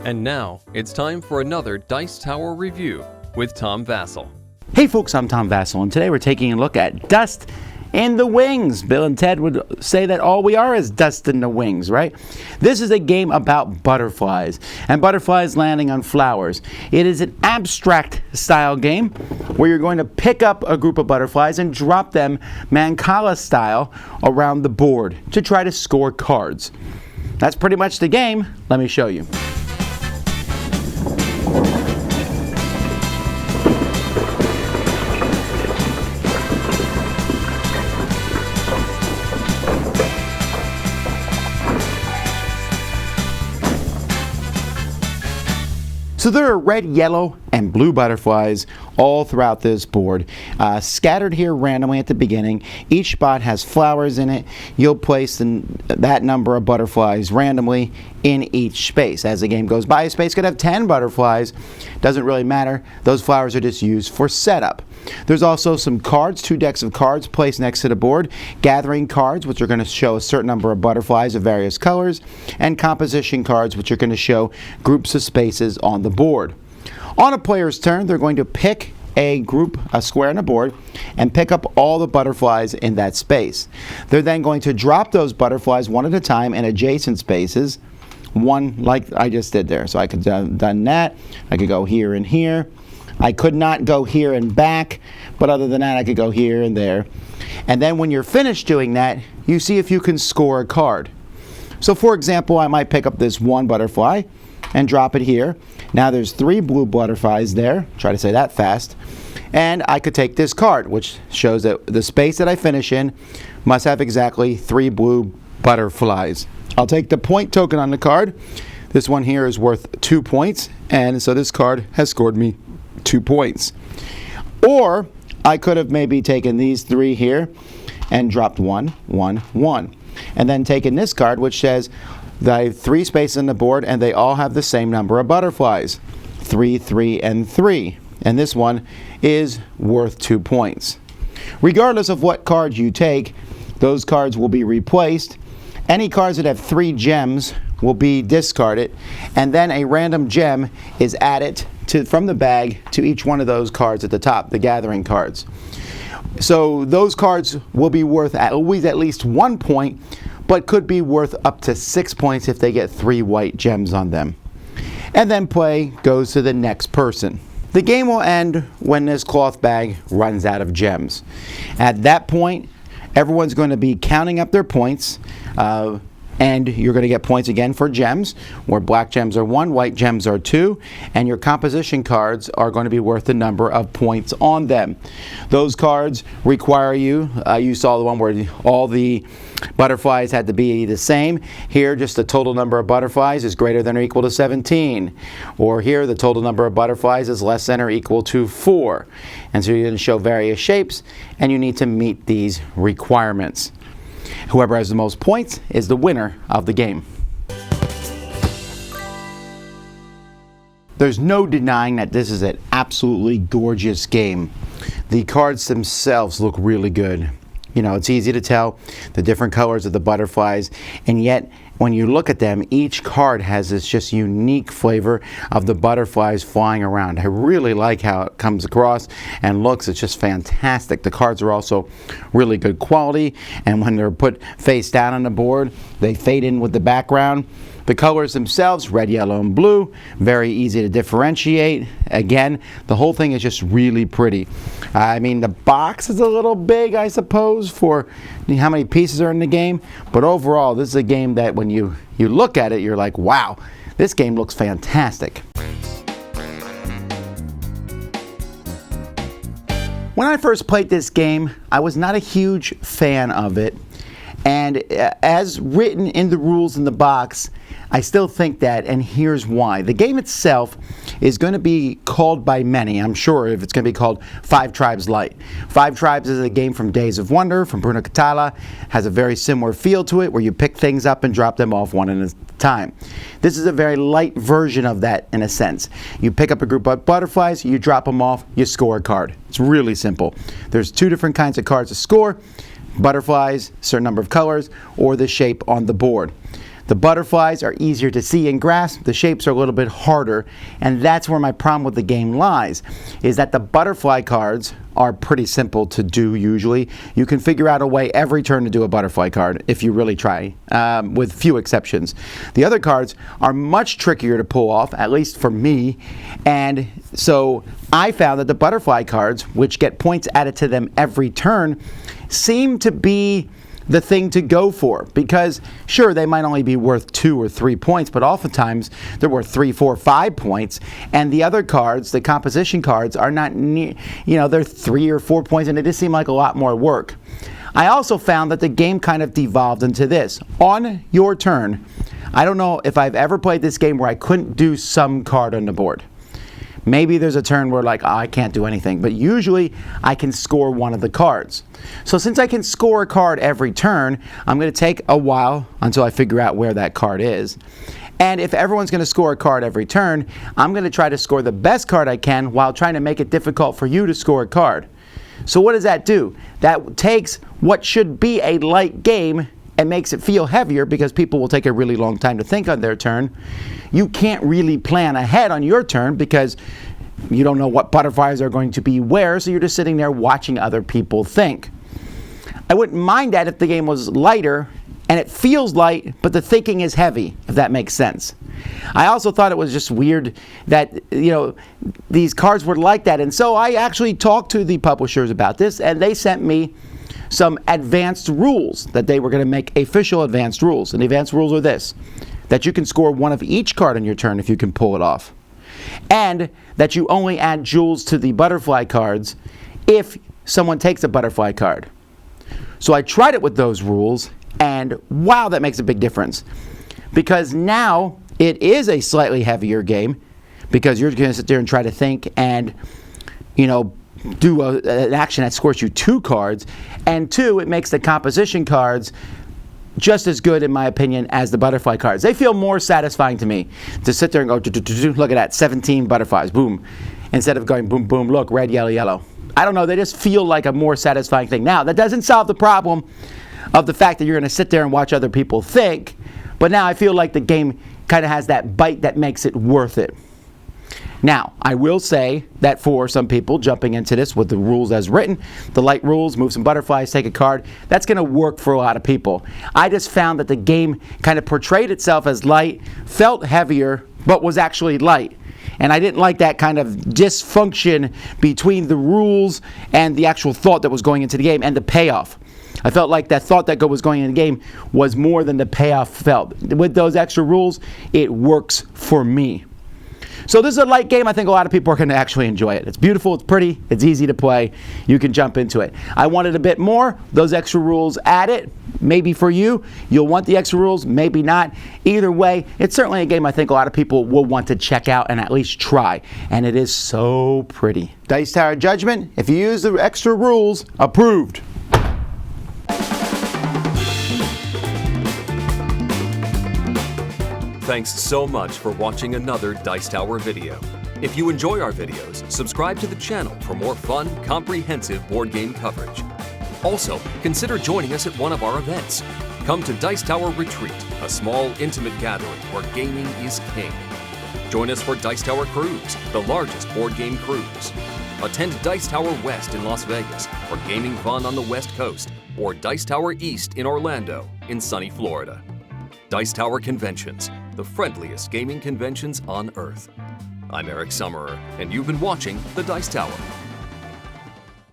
And now, it's time for another Dice Tower review with Tom Vasel. Hey folks, I'm Tom Vasel, and today we're taking a look at Dust in the Wings. Bill and Ted would say that all we are is dust in the wings, right? This is a game about butterflies, and butterflies landing on flowers. It is an abstract style game where you're going to pick up a group of butterflies and drop them Mancala style around the board to try to score cards. That's pretty much the game. Let me show you. So there are red, yellow, and blue butterflies all throughout this board, scattered here randomly at the beginning. Each spot has flowers in it. You'll place that number of butterflies randomly in each space. As the game goes by, a space could have 10 butterflies. Doesn't really matter. Those flowers are just used for setup. There's also some cards, 2 decks of cards placed next to the board. Gathering cards, which are going to show a certain number of butterflies of various colors, and composition cards, which are going to show groups of spaces on the board. On a player's turn, they're going to pick a square on the board, and pick up all the butterflies in that space. They're then going to drop those butterflies one at a time in adjacent spaces, one like I just did there. So I could have done that. I could go here and here. I could not go here and back, but other than that, I could go here and there. And then when you're finished doing that, you see if you can score a card. So for example, I might pick up this one butterfly and drop it here. Now there's 3 blue butterflies there. Try to say that fast. And I could take this card, which shows that the space that I finish in must have exactly 3 blue butterflies. I'll take the point token on the card. This one here is worth 2 points, and so this card has scored me 2 points. Or I could have maybe taken these 3 here and dropped 1, 1, 1. And then taken this card, which says the 3 spaces on the board, and they all have the same number of butterflies. 3, 3, and 3. And this one is worth 2 points. Regardless of what cards you take, those cards will be replaced. Any cards that have 3 gems will be discarded, and then a random gem is added from the bag to each one of those cards at the top, the gathering cards. So those cards will be worth always at least 1 point, but could be worth up to 6 points if they get 3 white gems on them. And then play goes to the next person. The game will end when this cloth bag runs out of gems. At that point, everyone's going to be counting up their points, and you're going to get points again for gems, where black gems are 1, white gems are 2, and your composition cards are going to be worth the number of points on them. Those cards require you saw the one where all the butterflies had to be the same. Here, just the total number of butterflies is greater than or equal to 17. Or here, the total number of butterflies is less than or equal to 4. And so you're going to show various shapes, and you need to meet these requirements. Whoever has the most points is the winner of the game. There's no denying that this is an absolutely gorgeous game. The cards themselves look really good. You know, it's easy to tell the different colors of the butterflies, and yet when you look at them, each card has this just unique flavor of the butterflies flying around. I really like how it comes across and looks. It's just fantastic. The cards are also really good quality, and when they're put face down on the board, they fade in with the background. The colors themselves, red, yellow, and blue, very easy to differentiate. Again, the whole thing is just really pretty. I mean, the box is a little big, I suppose, for how many pieces are in the game. But overall, this is a game that when you look at it, you're like, wow, this game looks fantastic. When I first played this game, I was not a huge fan of it. And as written in the rules in the box, I still think that, and here's why. The game itself is going to be called by many, I'm sure, if it's going to be called 5 Tribes Light. 5 Tribes is a game from Days of Wonder, from Bruno Catala, has a very similar feel to it, where you pick things up and drop them off one at a time. This is a very light version of that in a sense. You pick up a group of butterflies, you drop them off, you score a card. It's really simple. There's 2 different kinds of cards to score. Butterflies, certain number of colors, or the shape on the board. The butterflies are easier to see and grasp. The shapes are a little bit harder, and that's where my problem with the game lies, is that the butterfly cards are pretty simple to do usually. You can figure out a way every turn to do a butterfly card if you really try, with few exceptions. The other cards are much trickier to pull off, at least for me, and so I found that the butterfly cards, which get points added to them every turn, seem to be the thing to go for, because sure, they might only be worth 2 or 3 points, but oftentimes they're worth 3, 4, 5 points, and the other cards, the composition cards, are not near, they're 3 or 4 points, and it just seemed like a lot more work. I also found that the game kind of devolved into this. On your turn, I don't know if I've ever played this game where I couldn't do some card on the board. Maybe there's a turn where I can't do anything, but usually I can score one of the cards. So since I can score a card every turn, I'm going to take a while until I figure out where that card is. And if everyone's going to score a card every turn, I'm going to try to score the best card I can while trying to make it difficult for you to score a card. So what does that do? That takes what should be a light game and makes it feel heavier because people will take a really long time to think on their turn. You can't really plan ahead on your turn because you don't know what butterflies are going to be where, so you're just sitting there watching other people think. I wouldn't mind that if the game was lighter and it feels light, but the thinking is heavy, if that makes sense. I also thought it was just weird that, these cards were like that, and so I actually talked to the publishers about this, and they sent me some advanced rules that they were going to make official advanced rules. And the advanced rules are this: that you can score one of each card on your turn if you can pull it off, and that you only add jewels to the butterfly cards if someone takes a butterfly card. So I tried it with those rules, and wow, that makes a big difference, because now it is a slightly heavier game because you're going to sit there and try to think and do an action that scores you 2 cards, and 2, it makes the composition cards just as good, in my opinion, as the butterfly cards. They feel more satisfying to me to sit there and go, look at that, 17 butterflies, boom, instead of going boom, boom, look, red, yellow, yellow. I don't know, they just feel like a more satisfying thing. Now, that doesn't solve the problem of the fact that you're going to sit there and watch other people think, but now I feel like the game kind of has that bite that makes it worth it. Now, I will say that for some people jumping into this with the rules as written, the light rules, move some butterflies, take a card, that's going to work for a lot of people. I just found that the game kind of portrayed itself as light, felt heavier, but was actually light. And I didn't like that kind of dysfunction between the rules and the actual thought that was going into the game and the payoff. I felt like that thought that was going into the game was more than the payoff felt. With those extra rules, it works for me. So this is a light game. I think a lot of people are going to actually enjoy it. It's beautiful, it's pretty, it's easy to play. You can jump into it. I wanted a bit more. Those extra rules added. Maybe for you, you'll want the extra rules, maybe not. Either way, it's certainly a game I think a lot of people will want to check out and at least try. And it is so pretty. Dice Tower Judgment, if you use the extra rules, approved. Thanks so much for watching another Dice Tower video. If you enjoy our videos, subscribe to the channel for more fun, comprehensive board game coverage. Also, consider joining us at one of our events. Come to Dice Tower Retreat, a small, intimate gathering where gaming is king. Join us for Dice Tower Cruise, the largest board game cruise. Attend Dice Tower West in Las Vegas for gaming fun on the West Coast, or Dice Tower East in Orlando in sunny Florida. Dice Tower Conventions, the friendliest gaming conventions on Earth. I'm Eric Summerer, and you've been watching The Dice Tower.